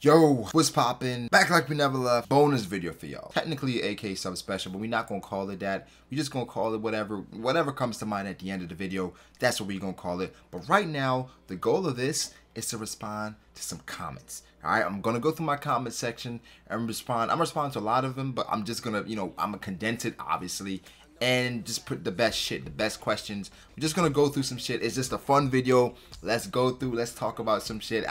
Yo, what's poppin'? Back like we never left. Bonus video for y'all. Technically AK sub special, but we're not gonna call it that. We're just gonna call it whatever comes to mind at the end of the video. That's what we're gonna call it. But right now, the goal of this is to respond to some comments. Alright, I'm gonna go through my comment section and respond. I'm gonna respond to a lot of them, but I'm just gonna, I'm gonna condense it, obviously, and just put the best shit, the best questions. We're just gonna go through some shit. It's just a fun video. Let's go through, let's talk about some shit.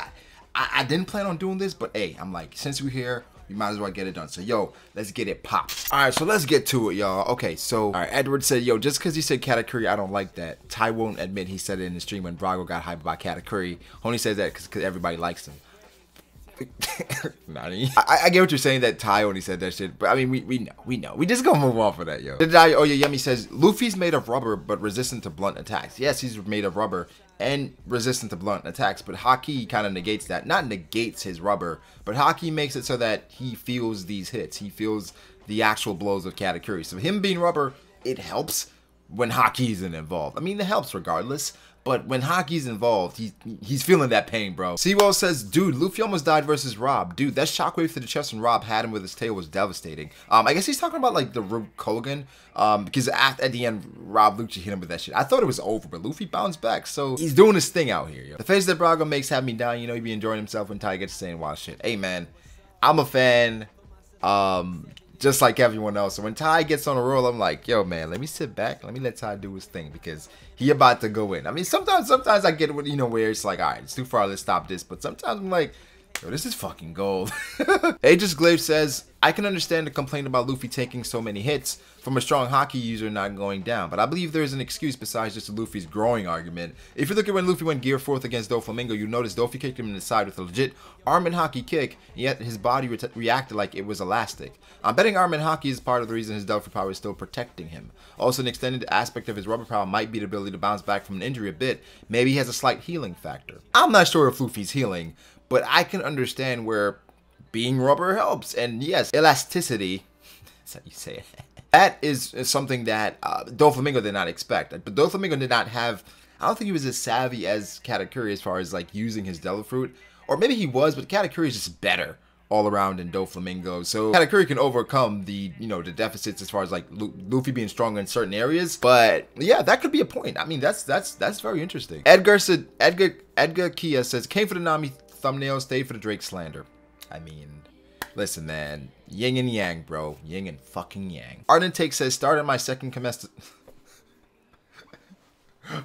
I didn't plan on doing this, but hey, I'm like, since we're here, we might as well get it done. So, yo, let's get it popped. All right, so let's get to it, y'all. Okay, so, all right, Edward said, yo, just because he said Katakuri, I don't like that. Ty won't admit he said it in the stream when Brago got hyped about Katakuri. Only says that because everybody likes him. I get what you're saying, that Ty only said that shit, but I mean, we know. We just gonna move on for that, yo. Oh yeah, Yemi says, Luffy's made of rubber, but resistant to blunt attacks. Yes, he's made of rubber and resistant to blunt attacks, but Haki kind of negates that. Not negates his rubber, but Haki makes it so that he feels these hits. He feels the actual blows of Katakuri. So him being rubber, it helps when Haki isn't involved. I mean, it helps regardless. But when Haki's involved, he's feeling that pain, bro. Sewell says, dude, Luffy almost died versus Rob. Dude, that shockwave to the chest when Rob had him with his tail was devastating. I guess he's talking about, like, the Rube Kogan. Because at the end, Rob Lucci hit him with that shit. I thought it was over, but Luffy bounced back. So he's doing his thing out here, yo. The face that Brago makes have me down. You know, he be enjoying himself when Ty gets saying wild shit. Hey, man, I'm a fan. Just like everyone else. So when Ty gets on a roll, I'm like, yo, man, let me sit back. Let me let Ty do his thing because he about to go in. I mean, sometimes I get, where it's like, all right, it's too far. Let's stop this. But sometimes I'm like, yo, this is fucking gold. Aegis Glaive says, I can understand the complaint about Luffy taking so many hits from a strong Haki user not going down, but I believe there is an excuse besides just Luffy's growing argument. If you look at when Luffy went gear 4th against Doflamingo, you notice Dofi kicked him in the side with a legit arm and Haki kick, yet his body reacted like it was elastic. I'm betting arm and Haki is part of the reason his Delphi power is still protecting him. Also, an extended aspect of his rubber power might be the ability to bounce back from an injury a bit. Maybe he has a slight healing factor. I'm not sure if Luffy's healing, but I can understand where being rubber helps. And yes, elasticity, that's how you say it. That is something that Doflamingo did not expect. But Doflamingo did not have, I don't think he was as savvy as Katakuri as far as like using his Devil Fruit. Or maybe he was, but Katakuri is just better all around in Doflamingo. So Katakuri can overcome the, the deficits as far as like Luffy being stronger in certain areas. But yeah, that could be a point. I mean, that's very interesting. Edgar Kia says, came for the Nami thumbnail, stayed for the Drake slander. I mean, listen, man. Yin and yang, bro. Yin and fucking yang. Ardent Take says, started my second semester.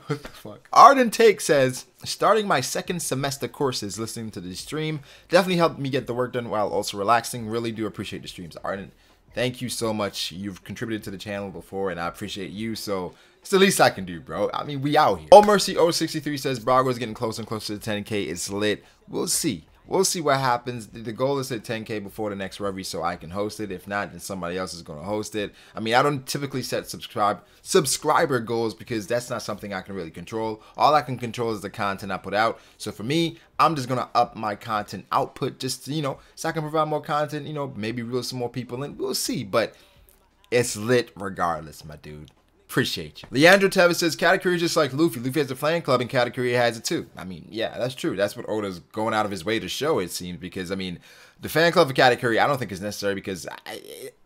What the fuck? Ardent Take says, starting my second semester courses, listening to the stream definitely helped me get the work done while also relaxing. Really do appreciate the streams. Ardent, thank you so much. You've contributed to the channel before, and I appreciate you. So it's the least I can do, bro. I mean, we out here. Oh Mercy 063 says, Brago is getting closer and closer to 10K. It's lit. We'll see. We'll see what happens. The goal is to hit 10K before the next review so I can host it. If not, then somebody else is going to host it. I mean, I don't typically set subscriber goals because that's not something I can really control. All I can control is the content I put out. So for me, I'm just going to up my content output just, so I can provide more content, maybe reel some more people in. We'll see. But it's lit regardless, my dude. Appreciate you. Leandro Tevis says, Katakuri is just like Luffy. Luffy has a fan club and Katakuri has it too. I mean, yeah, that's true. That's what Oda's going out of his way to show, it seems, because, I mean, the fan club of Katakuri, I don't think is necessary because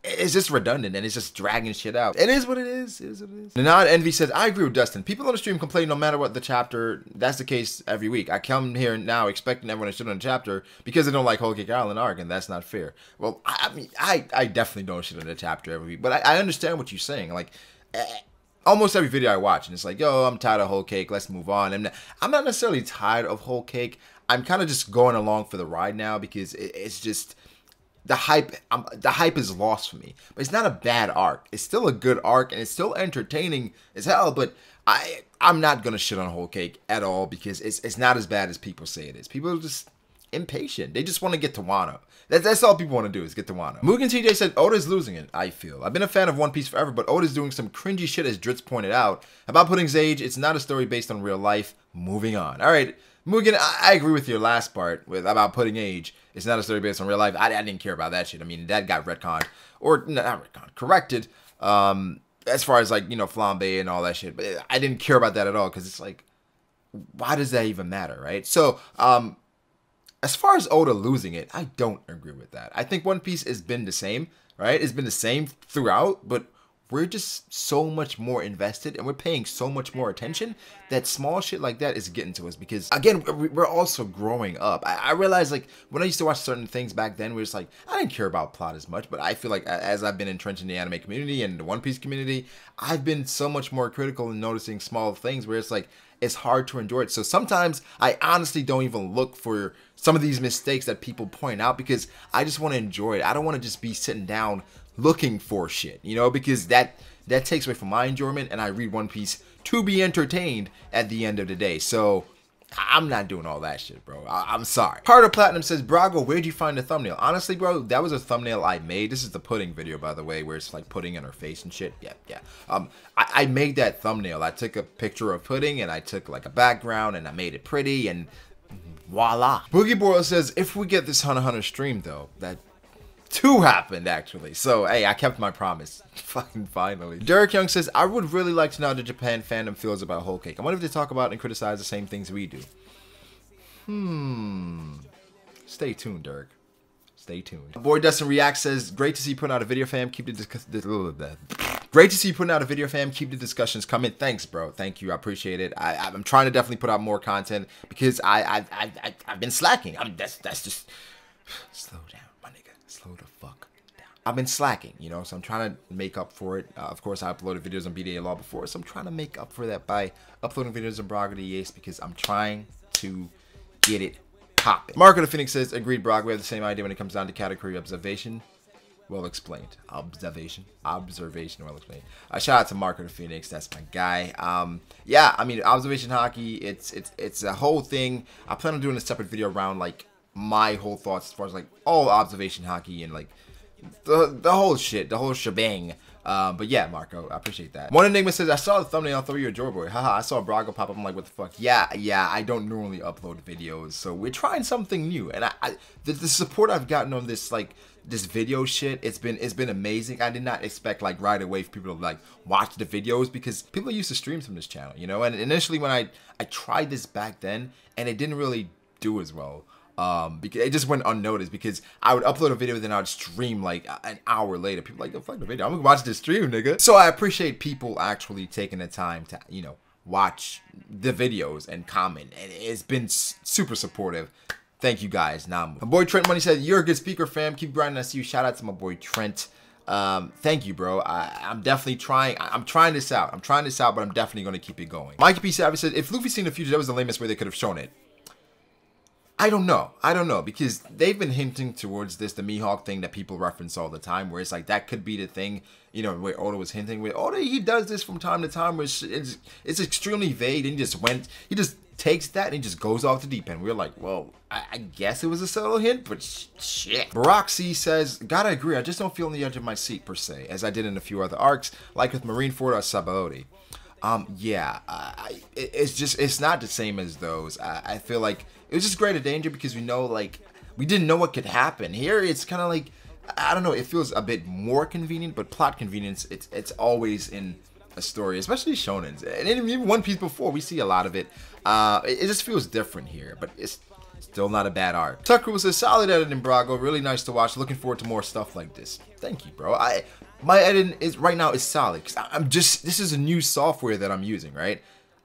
it's just redundant and it's just dragging shit out. It is what it is. It is what it is. Nanad Envy says, I agree with Dustin. People on the stream complain no matter what the chapter. That's the case every week. I come here now expecting everyone to shit on the chapter because they don't like Whole Cake Island arc, and that's not fair. Well, I mean, I definitely don't shit on the chapter every week, but I understand what you're saying. Like, almost every video I watch, and it's like, yo, I'm tired of Whole Cake, let's move on. And I'm not necessarily tired of Whole Cake. I'm kind of just going along for the ride now because it's just the hype. The hype is lost for me. But it's not a bad arc. It's still a good arc, and it's still entertaining as hell. But I'm not gonna shit on Whole Cake at all because it's not as bad as people say it is. People are just impatient. They just want to get to Wano. That's all people want to do is get to Wano. Mugen TJ said, Oda's losing it, I feel. I've been a fan of One Piece forever, but Oda's doing some cringy shit as Dritz pointed out. About putting Sage, it's not a story based on real life. Moving on. Alright, Mugen, I agree with your last part about putting age. It's not a story based on real life. I didn't care about that shit. I mean, that got retconned. Or, not retconned, corrected. As far as, like, Flambe and all that shit. But I didn't care about that at all, because it's like, why does that even matter, right? So, As far as Oda losing it, I don't agree with that. I think One Piece has been the same, right? It's been the same throughout, but we're just so much more invested and we're paying so much more attention that small shit like that is getting to us because, again, we're also growing up. I realized, like, when I used to watch certain things back then, we were just like, I didn't care about plot as much, but I feel like as I've been entrenched in the anime community and the One Piece community, I've been so much more critical in noticing small things where it's like, it's hard to enjoy it. So sometimes I honestly don't even look for some of these mistakes that people point out because I just want to enjoy it. I don't want to just be sitting down looking for shit, you know, because that takes away from my enjoyment, and I read One Piece to be entertained at the end of the day. So I'm not doing all that shit, bro. I'm sorry. Heart of Platinum says, Brago, where'd you find the thumbnail? Honestly, bro, that was a thumbnail I made. This is the pudding video, by the way, where it's like pudding in her face and shit. Yeah. I made that thumbnail. I took a picture of pudding and I took like a background and I made it pretty and voila. Boogie Boyle says, if we get this Hunter x Hunter stream though, that two happened actually. So hey, I kept my promise. Fucking finally. Derek Young says, I would really like to know how the Japan fandom feels about Whole Cake. I wonder if they talk about and criticize the same things we do. Stay tuned, Derek. Stay tuned. Boy Dustin React says, great to see you putting out a video, fam. Keep the great to see you putting out a video, fam. Keep the discussions coming. Thanks, bro. Thank you. I appreciate it. I'm trying to definitely put out more content because I've been slacking. That's just slow down, my nigga. Slow the fuck down. I've been slacking, you know, so I'm trying to make up for it. Of course, I uploaded videos on BDA Law before, so I'm trying to make up for that by uploading videos on Brago DEACE because I'm trying to get it popping. Marco the Phoenix says, agreed, Brago. We have the same idea when it comes down to Katakuri observation. Well explained. Observation, well explained. Shout out to Marco the Phoenix. That's my guy. Yeah, I mean, observation Haki. It's a whole thing. I plan on doing a separate video around like my whole thoughts as far as like all observation Haki and like the whole shit, the whole shebang. But yeah, Marco, I appreciate that. One Enigma says, I saw the thumbnail, I thought you were a Joy Boy. Haha, I saw Brago pop up. I'm like, what the fuck? Yeah, I don't normally upload videos, so we're trying something new. And the support I've gotten on this like this video shit, it's been amazing. I did not expect like right away for people to like watch the videos because people used to stream from this channel, you know. And initially when I tried this back then, and it didn't really do as well. Because it just went unnoticed because I would upload a video then I would stream like an hour later. People like, fuck the video, I'm gonna watch this stream, nigga. So I appreciate people actually taking the time to, you know, watch the videos and comment, and it's been super supportive. Thank you guys. Now, my boy Trent Money said, you're a good speaker, fam. Keep grinding. I see you. Shout out to my boy Trent. Thank you, bro. I'm definitely trying. I'm trying this out. But I'm definitely gonna keep it going. Mikey P. Savage said, if Luffy seen the future, that was the lamest way they could have shown it. I don't know, because they've been hinting towards this, the Mihawk thing that people reference all the time, where it's like, that could be the thing, you know, where Oda was hinting with. Oda, he does this from time to time, where it's extremely vague, and he just takes that and he just goes off the deep end. We're like, well, I guess it was a subtle hint, but shit. Barack C says, gotta agree, I just don't feel on the edge of my seat, per se, as I did in a few other arcs, like with Marineford or Sabaody. Yeah, it's not the same as those. I feel like it was just greater danger because we know, like, we didn't know what could happen. Here, it's kind of like, I don't know, it feels a bit more convenient, but plot convenience, it's always in a story, especially shonens. And even One Piece before, we see a lot of it. It just feels different here, but it's still not a bad arc. Tucker says, solid editing, Brago. Really nice to watch. Looking forward to more stuff like this. Thank you, bro. My editing right now is solid because this is a new software that I'm using, right?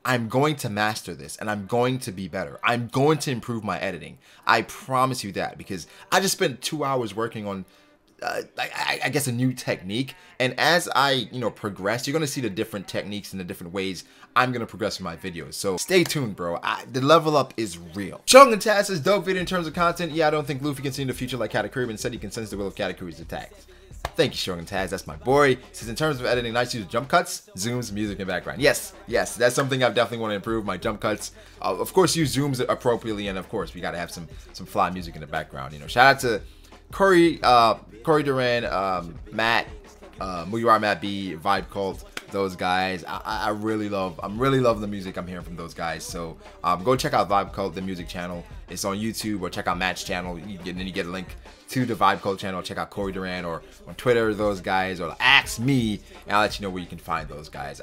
I'm going to master this and I'm going to be better. I'm going to improve my editing. I promise you that, because I just spent 2 hours working on I guess a new technique, and as I progress, you're gonna see the different techniques and the different ways I'm gonna progress in my videos. So stay tuned, bro. The level up is real. Shogun Taz says, dope video in terms of content. Yeah, I don't think Luffy can see in the future like Katakuri, but instead he can sense the will of Katakuri's attacks. Thank you, Shogun Taz. That's my boy. He says, in terms of editing, nice use of jump cuts, zooms, music, and background. Yes, that's something I definitely want to improve. My jump cuts. Of course, use zooms appropriately, and of course, we gotta have some fly music in the background. Shout out to Corey Duran, Matt, Mugiwara Matt B, Vibe Cult, those guys. I'm really loving the music I'm hearing from those guys. So go check out Vibe Cult, the music channel. It's on YouTube, or check out Matt's channel. Then you get a link to the Vibe Cult channel. Check out Corey Duran, or on Twitter, those guys, or ask me, and I'll let you know where you can find those guys.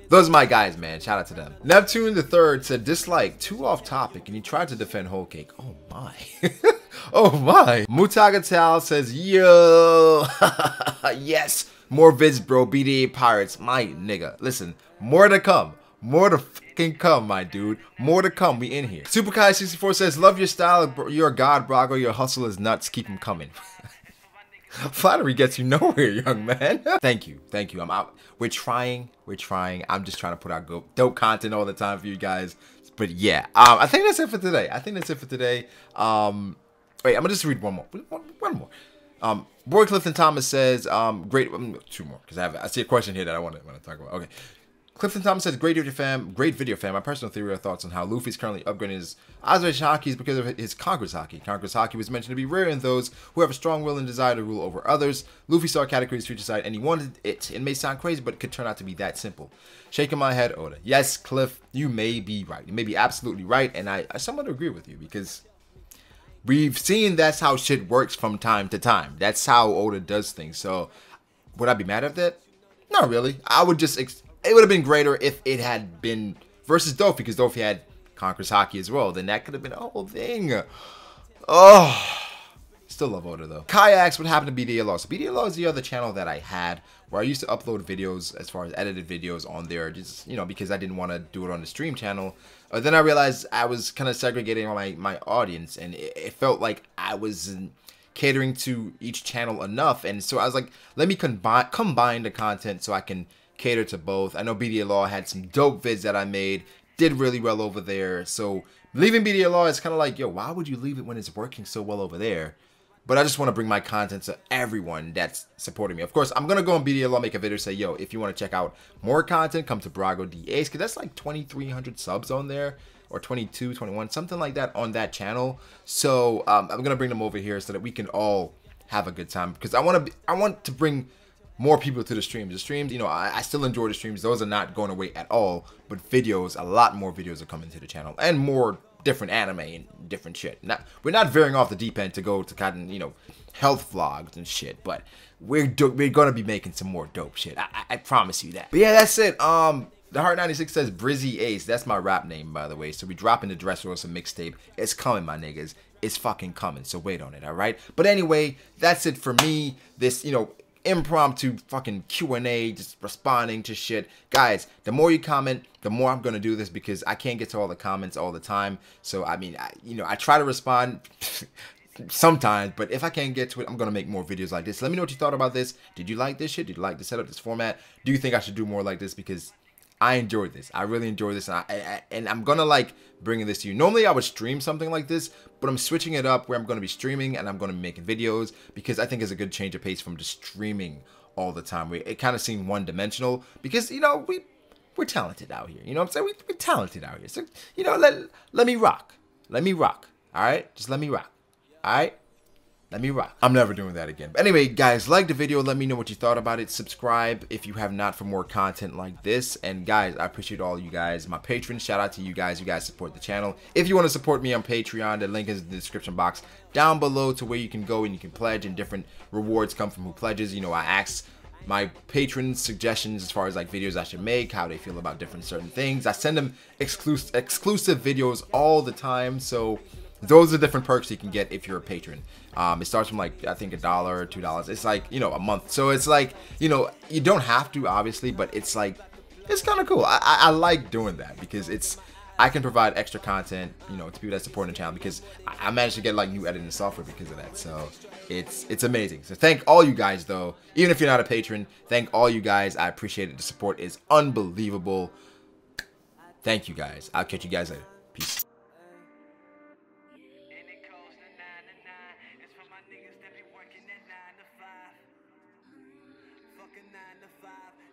Those are my guys, man. Shout out to them. Neptune the Third said, dislike, too off topic, and he tried to defend Whole Cake. Oh my. Oh my. Mutaga Tal says, yo. Yes. More vids, bro. BDA Pirates. My nigga. Listen, more to come. More to fucking come, my dude. More to come. We in here. Superkai64 says, love your style. You're a god, Brago. Your hustle is nuts. Keep them coming. Flattery gets you nowhere, young man. Thank you. Thank you. I'm out. We're trying. We're trying. I'm just trying to put out dope content all the time for you guys. But yeah, I think that's it for today. Wait, I'm gonna just read one more. Boy Clifton Thomas says, great, two more, because I see a question here that I want to talk about. Okay. Clifton Thomas says, great video fam. My personal theory or thoughts on how Luffy's currently upgrading his observation Haki is because of his Conqueror's Haki. Conqueror's Haki was mentioned to be rare in those who have a strong will and desire to rule over others. Luffy saw Katakuri's future side and he wanted it. It may sound crazy, but it could turn out to be that simple. Shaking my head, Oda. Yes, Cliff, you may be right. You may be absolutely right, and I somewhat agree with you because we've seen that's how shit works from time to time. That's how Oda does things. So, would I be mad at that? Not really. I would just... It would have been greater if it had been versus Dofi, because Dofi had Conqueror's Haki as well. Then that could have been a whole thing. Oh, still love Oda though. Kai asks what happened to BDLO. So BDLO is the other channel that I had where I used to upload videos, as far as edited videos on there, just, you know, because I didn't want to do it on the stream channel. Then I realized I was kind of segregating my audience, and it felt like I wasn't catering to each channel enough. And so I was like, let me combine the content so I can cater to both. I know BDA Law had some dope vids that I made, did really well over there. So leaving BDA Law is kind of like, yo, why would you leave it when it's working so well over there? But I just want to bring my content to everyone that's supporting me. Of course, I'm going to go on BDA Law, make a video, say, yo, if you want to check out more content, come to Brago DAs, because that's like 2,300 subs on there, or 22, 21, something like that on that channel. So I'm going to bring them over here so that we can all have a good time, because I want to bring more people to the streams. The streams, you know, I still enjoy the streams. Those are not going away at all. But videos, a lot more videos are coming to the channel, and more different anime and different shit. We're not veering off the deep end to go to kind of, you know, health vlogs and shit. But we're gonna be making some more dope shit. I promise you that. But yeah, that's it. The Heart 96 says Brizzy Ace. That's my rap name, by the way. So we dropping the Dressrosa mixtape. It's coming, my niggas. It's fucking coming. So wait on it, all right? But anyway, that's it for me. This, you know, impromptu fucking Q&A, just responding to shit. Guys, the more you comment, the more I'm gonna do this, because I can't get to all the comments all the time. So I mean, I try to respond sometimes, but if I can't get to it, I'm gonna make more videos like this. Let me know what you thought about this. Did you like this shit? Did you like the setup, this format? Do you think I should do more like this? Because I enjoyed this. I really enjoyed this, and I'm gonna like bringing this to you. Normally I would stream something like this, but I'm switching it up where I'm gonna be streaming and I'm gonna be making videos, because I think it's a good change of pace from just streaming all the time. It kind of seemed one-dimensional, because, you know, we're talented out here. You know what I'm saying? We're talented out here. So, you know, let me rock. Let me rock. All right? Just let me rock. All right? Let me rock. I'm never doing that again. But anyway, guys, like the video. Let me know what you thought about it. Subscribe if you have not for more content like this. And guys, I appreciate all you guys. My patrons, shout out to you guys. You guys support the channel. If you want to support me on Patreon, the link is in the description box down below, to where you can go and you can pledge, and different rewards come from who pledges. You know, I ask my patrons suggestions as far as like videos I should make, how they feel about different certain things. I send them exclusive videos all the time. So those are different perks you can get if you're a patron. It starts from like, I think $1 or $2. It's like, you know, a month. So it's like, you know, you don't have to, obviously, but it's like, it's kind of cool. I like doing that, because I can provide extra content, you know, to people that support the channel, because I managed to get like new editing software because of that. So it's amazing. So thank all you guys though, even if you're not a patron, thank all you guys. I appreciate it. The support is unbelievable. Thank you guys. I'll catch you guys later. Peace.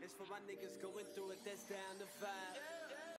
It's for my niggas going through it, that's down to 5.